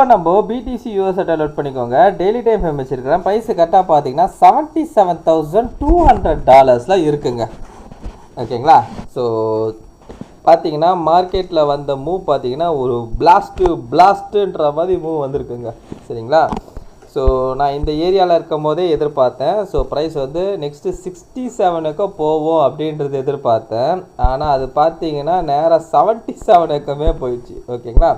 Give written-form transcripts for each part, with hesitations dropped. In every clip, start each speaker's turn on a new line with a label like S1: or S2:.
S1: இப்போ நம்ம BDC USI download பண்ணிக்கோங்க. டெய்லி டைம் ஃப்ரேம் வச்சுருக்கிறேன். ப்ரைஸ் கரெக்டாக பார்த்தீங்கன்னா $77,200 இருக்குங்க. ஓகேங்களா? ஸோ பார்த்தீங்கன்னா மார்க்கெட்டில் வந்த மூவ் பார்த்தீங்கன்னா ஒரு பிளாஸ்ட்டுன்ற மாதிரி மூவ் வந்திருக்குங்க. சரிங்களா? ஸோ நான் இந்த ஏரியாவில் இருக்கும் போதே எதிர்பார்த்தேன். ஸோ ப்ரைஸ் வந்து நெக்ஸ்ட்டு 67க்கு போவோம் அப்படின்றது எதிர்பார்த்தேன். ஆனால் அது பார்த்தீங்கன்னா நேராக 77க்குமே போயிடுச்சு. ஓகேங்களா?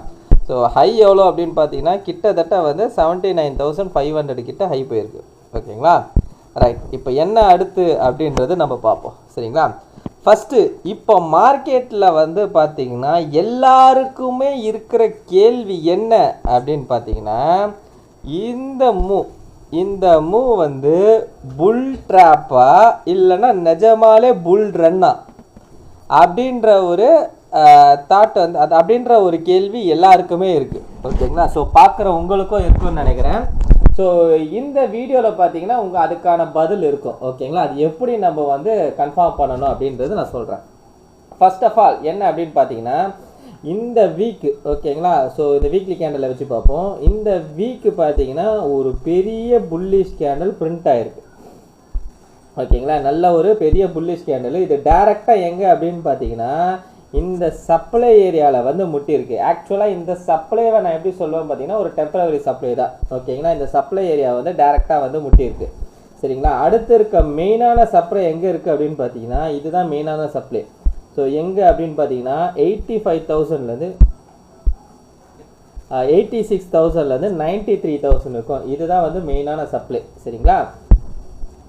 S1: ஸோ ஹை எவ்வளோ அப்படின்னு பார்த்தீங்கன்னா கிட்டத்தட்ட வந்து 79,500 கிட்ட ஹை போயிருக்கு. ஓகேங்களா? ரைட். இப்போ என்ன அடுத்து அப்படின்றது நம்ம பார்ப்போம். சரிங்களா? ஃபஸ்ட்டு இப்போ மார்க்கெட்டில் வந்து பார்த்தீங்கன்னா எல்லாருக்குமே இருக்கிற கேள்வி என்ன அப்படின்னு பார்த்தீங்கன்னா இந்த மூவ் வந்து புல் ட்ராப்பா இல்லைன்னா நிஜமாலே புல் ரன்னா அப்படின்ற ஒரு தாட் வந்து அது அப்படின்ற ஒரு கேள்வி எல்லாருக்குமே இருக்குது. ஓகேங்களா? ஸோ பார்க்குற உங்களுக்கும் இருக்குன்னு நினைக்கிறேன். ஸோ இந்த வீடியோவில் பார்த்தீங்கன்னா அதுக்கான பதில் இருக்கும். ஓகேங்களா? அது எப்படி நம்ம வந்து கன்ஃபார்ம் பண்ணணும் அப்படின்றது நான் சொல்கிறேன். ஃபர்ஸ்ட் ஆஃப் ஆல் என்ன அப்படின்னு பார்த்தீங்கன்னா இந்த வீக்கு, ஓகேங்களா? ஸோ இந்த வீக்லி கேண்டலை வச்சு பார்ப்போம். இந்த வீக்கு பார்த்தீங்கன்னா ஒரு பெரிய புல்லிஷ் கேண்டல் பிரிண்ட் ஆகிருக்கு. ஓகேங்களா? நல்ல ஒரு பெரிய புல்லிஷ் கேண்டல். இது டைரெக்டாக எங்கே அப்படின்னு பார்த்தீங்கன்னா இந்த சப்ளை ஏரியாவில் வந்து முட்டியிருக்கு. ஆக்சுவலாக இந்த சப்ளைவை நான் எப்படி சொல்லுவேன் பார்த்தீங்கன்னா ஒரு டெம்பரவரி சப்ளை தான். ஓகேங்களா? இந்த சப்ளை ஏரியா வந்து டைரெக்டாக வந்து முட்டியிருக்கு. சரிங்களா? அடுத்து இருக்க மெயினான சப்ளை எங்கே இருக்குது அப்படின்னு பார்த்தீங்கன்னா இதுதான் மெயினான சப்ளை. ஸோ எங்கே அப்படின்னு பார்த்தீங்கன்னா 85,000லேருந்து 86,000லேருந்து 93,000 இருக்கும். இதுதான் வந்து மெயினான சப்ளை. சரிங்களா?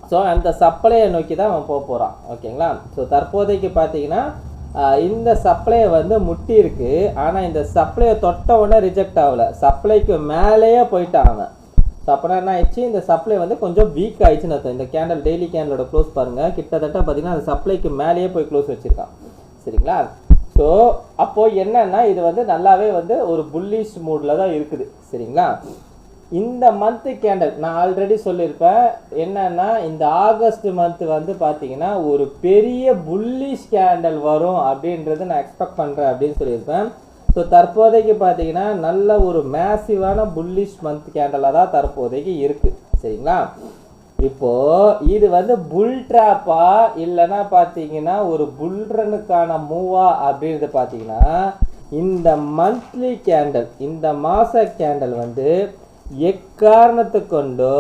S1: ஸோ அந்த சப்ளையை நோக்கி தான் அவன் போக போகிறான். ஓகேங்களா? ஸோ தற்போதைக்கு பார்த்தீங்கன்னா இந்த சப்ளையை வந்து முட்டி இருக்கு. ஆனால் இந்த சப்ளையை தொட்ட உடனே ரிஜெக்ட் ஆகலை. சப்ளைக்கு மேலேயே போயிட்டான் அவன். ஸோ அப்படின்னா என்ன ஆயிடுச்சு, இந்த சப்ளை வந்து கொஞ்சம் வீக் ஆயிடுச்சுன்னு அர்த்தம். இந்த கேண்டல் டெய்லி கேண்டலோட க்ளோஸ் பாருங்கள், கிட்டத்தட்ட பார்த்தீங்கன்னா அந்த சப்ளைக்கு மேலேயே போய் க்ளோஸ் வச்சுருக்கான். சரிங்களா? ஸோ அப்போது என்னன்னா இது வந்து நல்லாவே வந்து ஒரு புல்லிஷ் மூடில் தான் இருக்குது. சரிங்களா? இந்த மந்த்து கேண்டல் நான் ஆல்ரெடி சொல்லியிருப்பேன் என்னன்னா இந்த ஆகஸ்ட் மந்த் வந்து பார்த்தீங்கன்னா ஒரு பெரிய புல்லிஷ் கேண்டல் வரும் அப்படின்றது நான் எக்ஸ்பெக்ட் பண்ணுறேன் அப்படின்னு சொல்லியிருப்பேன். ஸோ தற்போதைக்கு பார்த்தீங்கன்னா நல்ல ஒரு மேசிவான புல்லிஷ் மந்த் கேண்டலாக தான் தற்போதைக்கு இருக்குது. சரிங்களா? இப்போது இது வந்து புல் ட்ராப்பா இல்லைன்னா பார்த்தீங்கன்னா ஒரு புல்ரனுக்கான மூவா அப்படின்றது பார்த்தீங்கன்னா இந்த மந்த்லி கேண்டல் இந்த மாத கேண்டல் வந்து எக்காரணத்தை கொண்டோ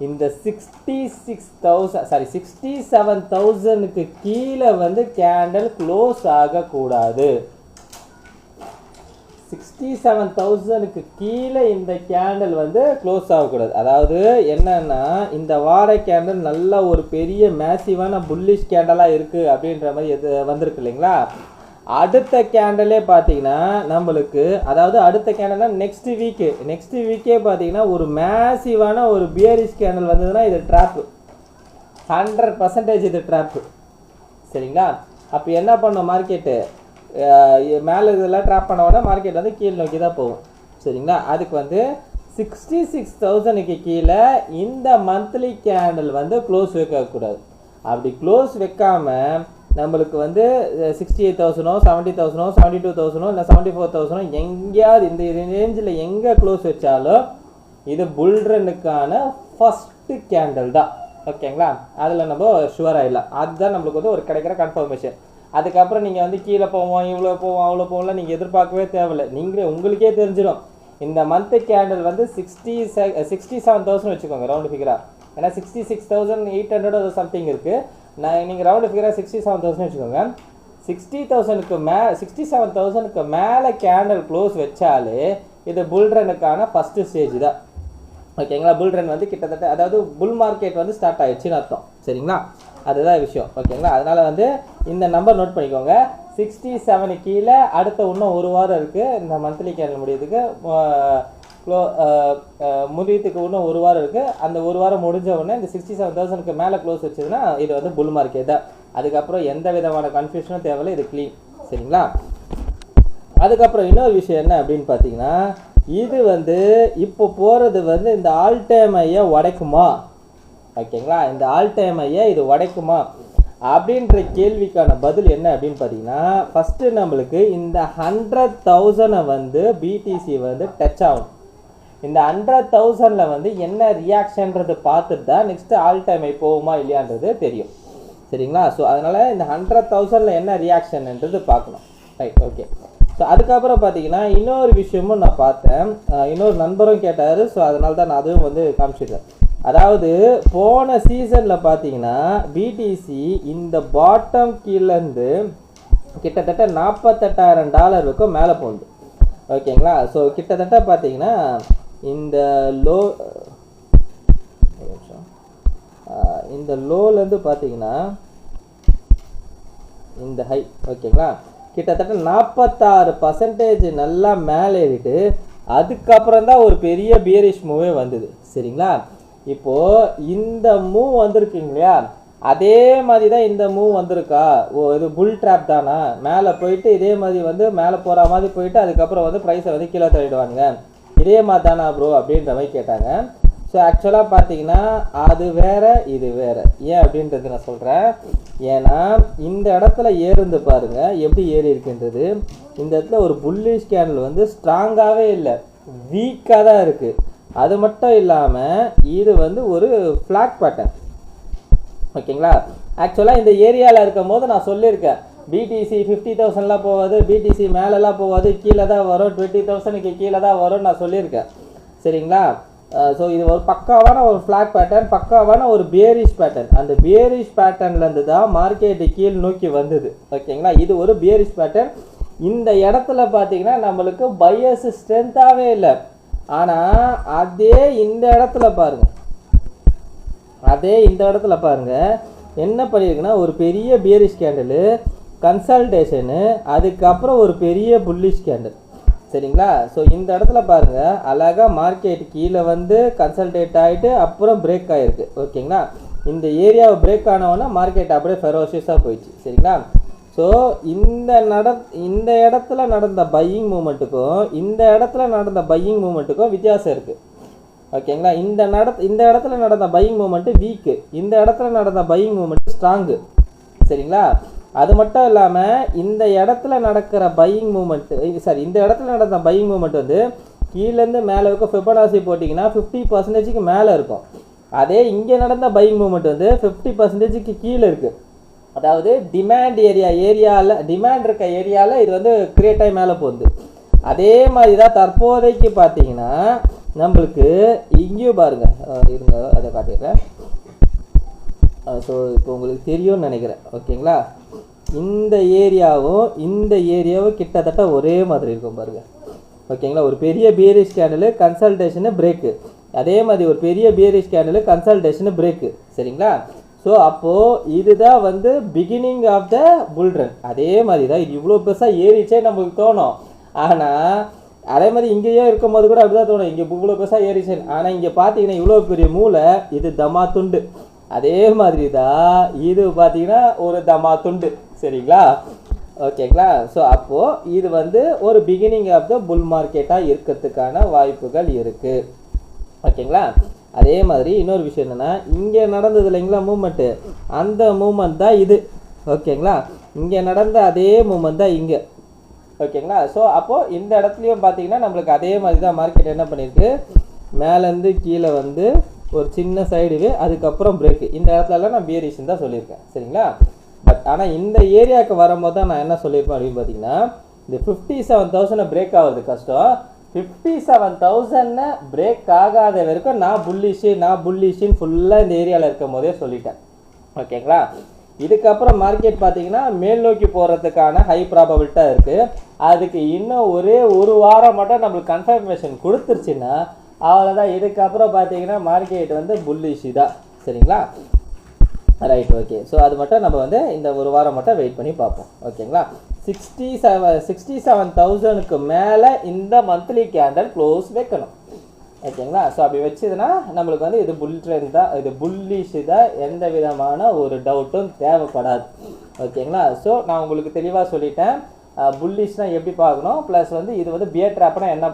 S1: இந்த 67,000க்கு கீழே வந்து கேண்டல் க்ளோஸ் ஆகக்கூடாது. 67,000க்கு கீழே இந்த கேண்டல் வந்து க்ளோஸ் ஆகக்கூடாது. அதாவது என்னன்னா இந்த வார கேண்டல் நல்ல ஒரு பெரிய மேசிவான புல்லிஷ் கேண்டலாக இருக்குது அப்படின்ற மாதிரி எது வந்திருக்கு இல்லைங்களா? அடுத்த கேண்டலே பார்த்தீங்கன்னா நம்மளுக்கு அதாவது அடுத்த கேண்டல்னா நெக்ஸ்ட் வீக்கே பார்த்தீங்கன்னா ஒரு மேசிவான ஒரு பியரிஷ் கேண்டல் வந்ததுன்னா இது ட்ராப்பு 100% இது ட்ராப்பு. சரிங்களா? அப்போ என்ன பண்ணும் மார்க்கெட்டு மேலே இதெல்லாம் ட்ராப் பண்ண உடனே மார்க்கெட் வந்து கீழ் நோக்கி தான் போகும். சரிங்களா? அதுக்கு வந்து 66,000க்கு கீழே இந்த மந்த்லி கேண்டல் வந்து க்ளோஸ் வைக்கக்கூடாது. அப்படி க்ளோஸ் வைக்காமல் நம்மளுக்கு வந்து 68,000 70,000 72,000 இல்லை 74,000 எங்கேயாவது இந்த ரேஞ்சில் எங்கே க்ளோஸ் வச்சாலும் இது புல்ரனுக்கான ஃபஸ்ட்டு கேண்டல் தான். ஓகேங்களா? அதில் நம்ம ஷுவர் ஆகிடலாம். அதுதான் நம்மளுக்கு வந்து ஒரு கிடைக்கிற கன்ஃபர்மேஷன். அதுக்கப்புறம் நீங்கள் வந்து கீழே போவோம் இவ்வளோ போவோம் அவ்வளோ போவோம்லாம் நீங்கள் எதிர்பார்க்கவே தேவையில்லை. உங்களுக்கே தெரிஞ்சிடும் இந்த மந்த்து கேண்டல் வந்து 67,000 வச்சுக்கோங்க ரவுண்டு ஃபிகராக. ஏன்னா 66,800 சம்திங் இருக்குது. நீங்கள் ரவுண்டு ஃபிகராக 67,000 வச்சுக்கோங்க. 67,000க்கு மேலே கேண்டல் க்ளோஸ் வச்சாலே இது புல்ரனுக்கான ஃபஸ்ட்டு ஸ்டேஜ் தான். ஓகேங்களா? புல்ரன் வந்து கிட்டத்தட்ட அதாவது புல் மார்க்கெட் வந்து ஸ்டார்ட் ஆகிடுச்சின்னு அர்த்தம். சரிங்களா? அதுதான் விஷயம். ஓகேங்களா? அதனால் வந்து இந்த நம்பர் நோட் பண்ணிக்கோங்க. 67 கீழே அடுத்த இன்னும் ஒரு வாரம் இருக்குது. இந்த மந்த்லி கேண்டல் முடியறதுக்கு முடியத்துக்கு இன்னும் ஒரு வாரம் இருக்குது. அந்த ஒரு வாரம் முடிஞ்ச உடனே இந்த 67,000க்கு மேலே க்ளோஸ் வச்சதுன்னா இது வந்து புல் மார்க்கெட் தான். அதுக்கப்புறம் எந்த விதமான கன்ஃபியூஷனும் தேவையில்லை. இது க்ளீன். சரிங்களா? அதுக்கப்புறம் இன்னொரு விஷயம் என்ன அப்படின்னு பார்த்தீங்கன்னா இது வந்து இப்போ போகிறது வந்து இந்த ஆல் டைம் ஐயை உடைக்குமா? ஓகேங்களா? இந்த ஆல் டைம் ஐயை இது உடைக்குமா அப்படின்ற கேள்விக்கான பதில் என்ன அப்படின்னு பார்த்தீங்கன்னா ஃபஸ்ட்டு நம்மளுக்கு இந்த 100,000 வந்து பிடிசி வந்து டச் ஆகும். இந்த 100,000ல வந்து என்ன ரியாக்ஷன்றது பார்த்துட்டு தான் நெக்ஸ்ட் ஆல் டைம் ஹை போகுமா இல்லையான்றது தெரியும். சரிங்களா? ஸோ அதனால இந்த 100,000ல என்ன ரியாக்ஷன்ன்றது பார்க்கணும். Right, okay. ஸோ அதுக்கப்புறம் பார்த்தீங்கன்னா இன்னொரு விஷயமும் நான் பார்த்தேன், இன்னொரு நண்பரும் கேட்டார். ஸோ அதனால தான் நான் அதுவும் வந்து காமிச்சிருக்கேன். அதாவது போன சீசனில் பார்த்தீங்கன்னா பிடிசி இந்த பாட்டம் கீழேருந்து கிட்டத்தட்ட $48,000 வரைக்கும் மேலே போகுது. ஓகேங்களா? ஸோ கிட்டத்தட்ட பார்த்தீங்கன்னா இந்த இந்த லோலேருந்து பார்த்தீங்கன்னா இந்த ஹை, ஓகேங்களா, கிட்டத்தட்ட 46% நல்லா மேலே ஏறிட்டு அதுக்கப்புறம் தான் ஒரு பெரிய பியரிஷ் மூவே வந்தது. சரிங்களா? இப்போது இந்த மூவ் வந்திருக்குங்க இல்லையா, அதே மாதிரி தான் இந்த மூவ் வந்திருக்கா? இது புல் ட்ராப் தானா? மேலே போயிட்டு இதே மாதிரி வந்து மேலே போகிற மாதிரி போயிட்டு அதுக்கப்புறம் வந்து ப்ரைஸை வந்து கீழே தள்ளிடுவாங்க, இதே மாதிரி தானா ப்ரோ அப்படின்ற மாதிரி கேட்டாங்க. ஸோ ஆக்சுவலாக பார்த்தீங்கன்னா அது வேறு இது வேறு. ஏன் அப்படின்றது நான் சொல்கிறேன். ஏன்னா இந்த இடத்துல ஏறுந்து பாருங்கள் எப்படி ஏறி இருக்குன்றது. இந்த இடத்துல ஒரு புல்லிஷ் கேண்டில் வந்து ஸ்ட்ராங்காகவே இல்லை, வீக்காக தான் இருக்குது. அது மட்டும் இல்லாமல் இது வந்து ஒரு ஃப்ளாக் பேட்டர்ன். ஓகேங்களா? ஆக்சுவலாக இந்த ஏரியாவில் இருக்கும் போது நான் சொல்லியிருக்கேன், பிடிசி 50,000லாம் போகாது, பிடிசி மேலெலாம் போகாது, கீழே தான் வரும், 20,000க்கு கீழே தான் வரும்னு நான் சொல்லியிருக்கேன். சரிங்களா? ஸோ இது ஒரு பக்காவான ஒரு ஃப்ளாக் பேட்டர்ன், பக்காவான ஒரு பியரிஷ் பேட்டர்ன். அந்த பியரிஷ் பேட்டர்ன்லேருந்து தான் மார்க்கெட்டு கீழ் நோக்கி வந்தது. ஓகேங்களா? இது ஒரு பியரிஷ் பேட்டர்ன். இந்த இடத்துல பார்த்தீங்கன்னா நம்மளுக்கு பையர்ஸ் ஸ்ட்ரென்த்தாகவே இல்லை. ஆனால் அதே இந்த இடத்துல பாருங்கள், என்ன பண்ணியிருக்குன்னா ஒரு பெரிய பியரிஷ் கேண்டில், கன்சல்டேஷனு, அதுக்கப்புறம் ஒரு பெரிய புல்லிஷ் கேண்டில். சரிங்களா? ஸோ இந்த இடத்துல பாருங்கள் அழகாக மார்க்கெட் கீழே வந்து கன்சல்டேட் ஆகிட்டு அப்புறம் பிரேக் ஆகிருக்கு. ஓகேங்களா? இந்த ஏரியாவை பிரேக் ஆனவொன்னே மார்க்கெட் அப்படியே ஃபெரோஷியஸாக போயிடுச்சு. சரிங்களா? ஸோ இந்த இடத்துல நடந்த பையிங் மூமெண்ட்டுக்கும் இந்த இடத்துல நடந்த பையிங் மூமெண்ட்டுக்கும் வித்தியாசம் இருக்குது. ஓகேங்களா? இந்த இடத்துல நடந்த பையிங் மூமெண்ட்டு வீக்கு, இந்த இடத்துல நடந்த பையிங் மூமெண்ட்டு ஸ்ட்ராங்கு. சரிங்களா? அது மட்டும் இல்லாமல் இந்த இடத்துல நடக்கிற பையிங் மூமெண்ட்டு இந்த இடத்துல நடந்த பையிங் மூமெண்ட் வந்து கீழேருந்து மேலே இருக்கும். ஃபிபனாசி போட்டிங்கன்னா 50%க்கு மேலே இருக்கும். அதே இங்கே நடந்த பையிங் மூமெண்ட் வந்து 50%க்கு கீழே இருக்குது. அதாவது ஏரியாவில் டிமாண்ட் இருக்க ஏரியாவில் இது வந்து கிரியேட் ஆகி மேலே போகுது. அதே மாதிரி தான் தற்போதைக்கு பார்த்தீங்கன்னா நம்மளுக்கு இங்கேயும் பாருங்கள், இருங்க அதை காட்டிடுறேன். ஸோ இப்போ உங்களுக்கு தெரியும்னு நினைக்கிறேன். ஓகேங்களா? இந்த ஏரியாவும் கிட்டத்தட்ட ஒரே மாதிரி இருக்கும் பாருங்கள். ஓகேங்களா? ஒரு பெரிய பியரிஷ் கேண்டில், கன்சல்டேஷனு, பிரேக்கு. அதே மாதிரி ஒரு பெரிய பியரிஷ் கேண்டில், கன்சல்டேஷனு, பிரேக்கு. சரிங்களா? ஸோ அப்போது இதுதான் வந்து beginning of the bull run. அதே மாதிரி தான் இது இவ்வளோ பெருசாக ஏறிச்சே நம்மளுக்கு தோணும். ஆனால் அதே மாதிரி இங்கேயே இருக்கும் போது கூட அப்படி தான் தோணும், இங்கே இவ்வளோ பெருசாக ஏறிச்சேன்னு. ஆனால் இங்கே பார்த்தீங்கன்னா இவ்வளோ பெரிய மூளை, இது தமா துண்டு. அதே மாதிரி தான் இது பார்த்தீங்கன்னா ஒரு தமா துண்டு. சரிங்களா? ஓகேங்களா? ஸோ அப்போது இது வந்து ஒரு பிகினிங் ஆஃப் த புல் மார்க்கெட்டாக இருக்கிறதுக்கான வாய்ப்புகள் இருக்குது. ஓகேங்களா? அதே மாதிரி இன்னொரு விஷயம் என்னென்னா, இங்கே நடந்தது இல்லைங்களா மூமெண்ட்டு, அந்த மூமெண்ட் தான் இது. ஓகேங்களா? இங்கே நடந்த அதே மூமெண்ட் தான் இங்கே. ஓகேங்களா? ஸோ அப்போது இந்த இடத்துலையும் பார்த்தீங்கன்னா நம்மளுக்கு அதே மாதிரி தான் மார்க்கெட் என்ன பண்ணியிருக்கு, மேலேருந்து கீழே வந்து ஒரு சின்ன சைடுவே, அதுக்கப்புறம் பிரேக்கு. இந்த இடத்துலலாம் நான் பியரிஷன் தான் சொல்லியிருக்கேன். சரிங்களா? பட் ஆனால் இந்த ஏரியாவுக்கு வரும்போது தான் நான் என்ன சொல்லியிருப்பேன் அப்படின்னு பார்த்தீங்கன்னா, இந்த 57,000 பிரேக் ஆகுறது கஷ்டம். 57,000 பிரேக் ஆகாத வரைக்கும் நான் புல்லிஷின்னு ஃபுல்லாக இந்த ஏரியாவில் இருக்கும் போதே சொல்லிட்டேன். ஓகேங்களா? இதுக்கப்புறம் மார்க்கெட் பார்த்தீங்கன்னா மேல் நோக்கி போகிறதுக்கான ஹை ப்ராபபிலிட்டாக இருக்குது. அதுக்கு இன்னும் ஒரே ஒரு வாரம் மட்டும் நம்மளுக்கு கன்ஃபர்மேஷன் கொடுத்துருச்சுன்னா அவ்வளோதான். இதுக்கப்புறம் பார்த்தீங்கன்னா மார்க்கெட் வந்து புல்லிஷ் தான். சரிங்களா? Right, okay. ஸோ அது மட்டும் நம்ம வந்து இந்த ஒரு வாரம் மட்டும் வெயிட் பண்ணி பார்ப்போம். ஓகேங்களா? 67,000க்கு மேலே இந்த மந்த்லி கேண்டல் க்ளோஸ் வைக்கணும். ஓகேங்களா? ஸோ அப்படி வச்சதுன்னா நம்மளுக்கு வந்து இது புல் ட்ரெண்ட் தான், இது புல்லிஷ் தான், எந்த விதமான ஒரு டவுட்டும் தேவைப்படாது. ஓகேங்களா? ஸோ நான் உங்களுக்கு தெளிவாக சொல்லிட்டேன், புல்லிஷ்னால் எப்படி பார்க்கணும், ப்ளஸ் வந்து இது வந்து பியர் ட்ராப்னா என்ன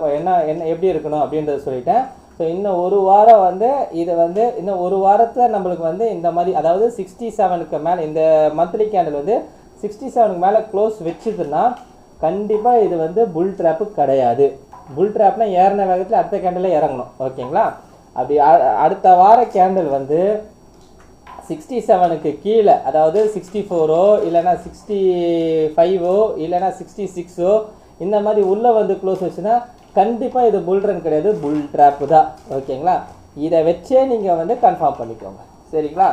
S1: எப்படி இருக்கணும் அப்படின்றத சொல்லிட்டேன். ஸோ இன்னும் ஒரு வாரம் வந்து இது வந்து இன்னும் ஒரு வாரத்தில் நம்மளுக்கு வந்து இந்த மாதிரி, அதாவது 67க்கு மேலே இந்த மந்த்லி கேண்டில் வந்து 67க்கு மேலே க்ளோஸ் வச்சுதுன்னா கண்டிப்பாக இது வந்து புல் ட்ராப்பு கிடையாது. புல் ட்ராப்னா ஏறின வேகத்தில் அடுத்த கேண்டில் இறங்கணும். ஓகேங்களா? அப்படி அடுத்த வார கேண்டில் வந்து 67க்கு கீழே, அதாவது 64ஓ இல்லைனா 65ஓ இல்லைனா 66ஓ இந்த மாதிரி உள்ளே வந்து க்ளோஸ் வச்சுன்னா கண்டிப்பாக இது புல் ரன் கிடையாது, புல் ட்ராப்பு தான். ஓகேங்களா? இதை வச்சே நீங்கள் வந்து கன்ஃபார்ம் பண்ணிக்கோங்க. சரிங்களா?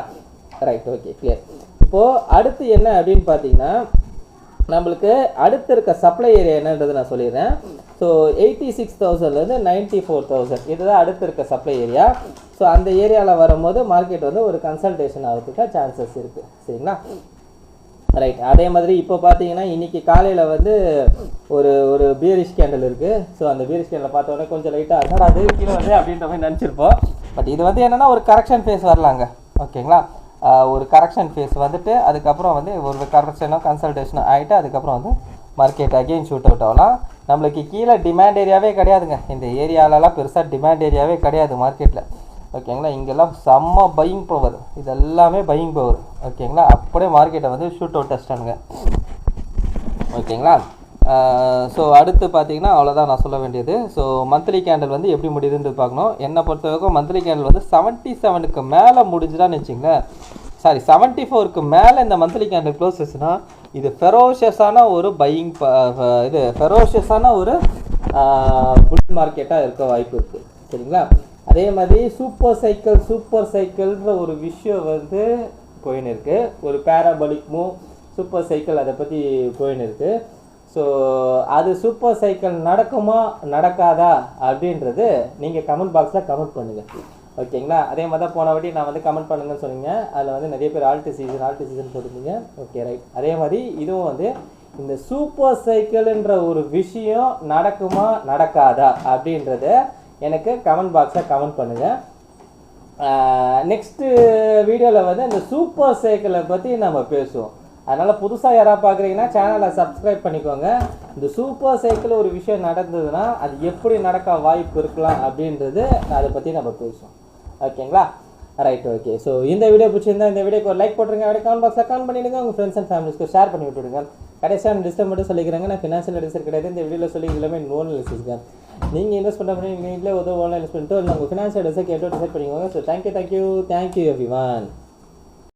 S1: Right, okay, clear. இப்போது அடுத்து என்ன அப்படின்னு பார்த்தீங்கன்னா, நம்மளுக்கு அடுத்து இருக்க சப்ளை ஏரியா என்னன்றது நான் சொல்லிடுறேன். ஸோ 86,000லேருந்து 94,000 இதுதான் அடுத்து இருக்க சப்ளை ஏரியா. ஸோ அந்த ஏரியாவில் வரும்போது மார்க்கெட் வந்து ஒரு கன்சல்டேஷன் ஆகிறதுக்கு சான்சஸ் இருக்குது. சரிங்களா? ரைட். அதே மாதிரி இப்போ பார்த்தீங்கன்னா இன்றைக்கி காலையில் வந்து ஒரு பியரிஷ் கேண்டில் இருக்குது. ஸோ அந்த பியரிஷ் கேண்டில் பார்த்தோன்னே கொஞ்சம் லைட்டாக என்னடா அது கீழே வந்து அப்படின்ற மாதிரி நினச்சிருப்போம். பட் இது வந்து என்னென்னா ஒரு கரெக்ஷன் ஃபேஸ் வரலாங்க. ஓகேங்களா? ஒரு கரெக்ஷன் ஃபேஸ் வந்துட்டு அதுக்கப்புறம் வந்து ஒரு கரெக்ஷனோ கன்சல்டேஷனோ ஆகிட்டு அதுக்கப்புறம் வந்து மார்க்கெட் அகெயின் ஷூட் அவுட் ஆகலாம். நம்மளுக்கு கீழே டிமாண்ட் ஏரியாவே கிடையாதுங்க. இந்த ஏரியாலலாம் பெருசாக டிமாண்ட் ஏரியாவே கிடையாது மார்க்கெட்டில். ஓகேங்களா? இங்கெல்லாம் செம்ம பையிங் பவர், இது எல்லாமே பையிங் பவர். ஓகேங்களா? அப்படியே மார்க்கெட்டை வந்து ஷூட் அவுட் டெஸ்ட்டானுங்க. ஓகேங்களா? ஸோ அடுத்து பார்த்தீங்கன்னா அவ்வளோதான் நான் சொல்ல வேண்டியது. ஸோ மந்த்லி கேண்டில் வந்து எப்படி முடியுதுன்றது பார்க்கணும். என்னை பொறுத்தவரைக்கும் மந்த்லி கேண்டில் வந்து 77க்கு மேலே முடிஞ்சுதான்னு வச்சுங்களேன், சாரி 74க்கு மேலே இந்த மந்த்லி கேண்டில் க்ளோஸ் ஆச்சுன்னா இது ஃபெரோஷியஸான ஒரு பையிங் இது ஃபெரோஷியஸான ஒரு புல் மார்க்கெட்டாக இருக்க வாய்ப்பு இருக்குது. சரிங்களா? அதே மாதிரி சூப்பர் சைக்கிள்ன்ற ஒரு விஷயம் வந்து போயின்னு இருக்குது. ஒரு பேராபலிக் மூவ் சூப்பர் சைக்கிள் அதை பற்றி போயின்னு இருக்குது. ஸோ அது சூப்பர் சைக்கிள் நடக்குமா நடக்காதா அப்படின்றது நீங்கள் கமெண்ட் பாக்ஸில் கமெண்ட் பண்ணுங்கள். ஓகேங்களா? அதே மாதிரி தான் போன வாட்டி நான் வந்து கமெண்ட் பண்ணுங்கன்னு சொன்னீங்க. அதில் வந்து நிறைய பேர் ஆல்ட் சீசன் போட்டிருந்தீங்க. Okay, right. அதே மாதிரி இதுவும் வந்து இந்த சூப்பர் சைக்கிள்ன்ற ஒரு விஷயம் நடக்குமா நடக்காதா அப்படின்றத எனக்கு கமெண்ட் பாக்ஸில் கமெண்ட் பண்ணுங்கள். நெக்ஸ்ட்டு வீடியோவில் வந்து இந்த சூப்பர் சைக்கிளை பற்றி நம்ம பேசுவோம். அதனால் புதுசாக யாராவது பார்க்குறீங்கன்னா சேனலை சப்ஸ்கிரைப் பண்ணிக்கோங்க. இந்த சூப்பர் சைக்கிள் ஒரு விஷயம் நடந்ததுன்னா அது எப்படி நடக்க வாய்ப்பு இருக்கலாம் அப்படின்றது அதை பற்றி நம்ம பேசுவோம். ஓகேங்களா? Right, okay. ஸோ இந்த வீடியோ பிடிச்சிருந்தா இந்த வீடியோக்கு ஒரு லைக் போட்டுருங்க. அப்படியே கமெண்ட் பாக்ஸில் கமெண்ட் பண்ணிவிடுங்க. உங்கள் ஃப்ரெண்ட்ஸ் அண்ட் ஃபேமிலிஸ்க்கு ஷேர் பண்ணி விட்டுடுங்க. கடைசியாக நான் டிஸ்டர்ப் மட்டும் சொல்லிக்கிறேங்க, நான் ஃபினான்ஷியல் அட்வைசர் கிடையாது. இந்த வீடியோவில் சொல்லி எல்லாமே லோன் அனாலிசிஸ்ங்க. நீங்கள் இன்வெஸ்ட் பண்ண பண்ணி நீங்கள் வீட்டில் ஓன் இன்வெஸ்ட் பண்ணிட்டு உங்கள் ஃபினான்ஷியல் அட்வைசர் கேட்டு டிசைட் பண்ணிக்கோங்க. So thank you everyone.